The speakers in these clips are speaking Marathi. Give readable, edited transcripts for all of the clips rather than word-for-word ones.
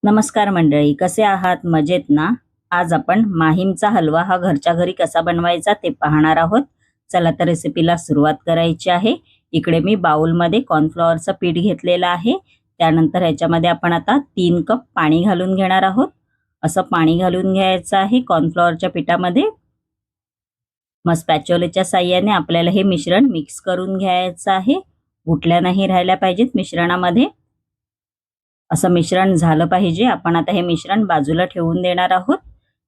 नमस्कार मंडळी, कसे आहात? मजेत ना? आज आपण माहीमचा हलवा हा घरच्या घरी कसा बनवायचा ते पाहणार आहोत. चला तर रेसिपीला सुरुवात करायची आहे. इकडे मी बाउलमध्ये कॉर्नफ्लॉवरचं पीठ घेतलेलं आहे. त्यानंतर ह्याच्यामध्ये आपण आता 3 कप पाणी घालून घेणार आहोत. असं पाणी घालून घ्यायचं आहे कॉर्नफ्लॉवरच्या पिठामध्ये. मग स्पॅच्युलाच्या साहाय्याने आपल्याला हे मिश्रण मिक्स करून घ्यायचं आहे. गुठल्या नाही राहिल्या पाहिजेत मिश्रणामध्ये. असं मिश्रण झालं पाहिजे. आपण आता हे मिश्रण बाजूला ठेवून देणार आहोत.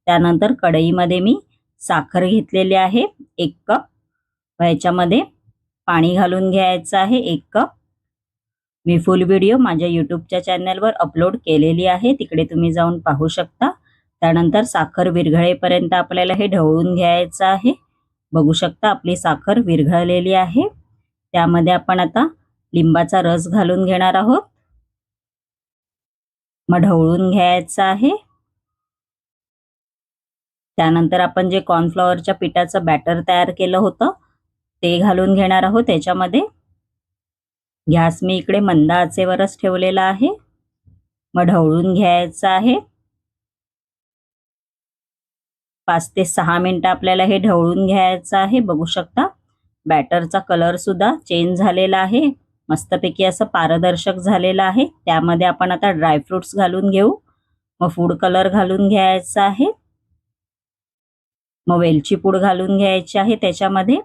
त्यानंतर कढईमध्ये मी साखर घेतलेली आहे 1 कप. ह्याच्यामध्ये पाणी घालून घ्यायचं आहे 1 कप. मी फुल व्हिडिओ माझ्या यूट्यूबच्या चॅनलवर अपलोड केलेली आहे, तिकडे तुम्ही जाऊन पाहू शकता. त्यानंतर साखर विरघळेपर्यंत आपल्याला हे ढवळून घ्यायचं आहे. बघू शकता आपली साखर विरघळलेली आहे. त्यामध्ये आपण आता लिंबाचा रस घालून घेणार आहोत. मग ढवळून घ्यायचं आहे. त्यानंतर आपण जे कॉर्नफ्लॉवरच्या पिठाचं बॅटर तयार केलं होतं ते घालून घेणार आहोत त्याच्यामध्ये. गॅस मी इकडे मंद आचेवरच ठेवलेला आहे. मग ढवळून घ्यायचं आहे. 5 ते 6 मिनिटं आपल्याला हे ढवळून घ्यायचं आहे. बघू शकता बॅटरचा कलर सुद्धा चेंज झालेला आहे. मस्तपैकी असं पारदर्शक झालेलं आहे. त्यामध्ये आपण आता ड्रायफ्रुट्स घालून घेऊ. मग फूड कलर घालून घ्यायचा आहे. मग वेलची पूड घालून घ्यायची आहे त्याच्यामध्ये.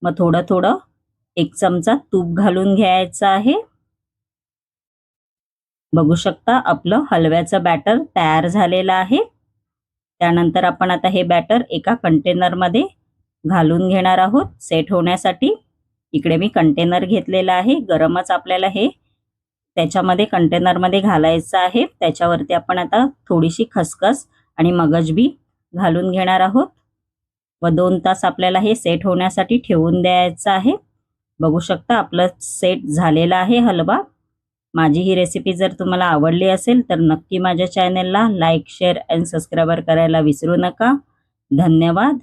मग थोडं थोडं 1 चमचा तूप घालून घ्यायचं आहे. बघू शकता आपलं हलव्याचं बॅटर तयार झालेलं आहे. त्यानंतर आपण आता हे बॅटर एका कंटेनरमध्ये घालून घेणार आहोत सेट होण्यासाठी. इकडे मी कंटेनर घेतलेला आहे. गरमच आपल्याला हे त्याच्यामध्ये कंटेनरमध्ये घालायचं आहे. त्याच्यावरती आपण आता थोडीशी खसखस आणि मगज बी घालून घेणार आहोत व 2 तास आपल्याला हे सेट होण्यासाठी ठेवून द्यायचं आहे. बघू शकता आपलं सेट झालेला आहे हलवा. माझी ही रेसिपी जर तुम्हाला आवडली असेल तर नक्की माझ्या चॅनलला लाईक, शेअर आणि सबस्क्राईब करायला विसरू नका. धन्यवाद.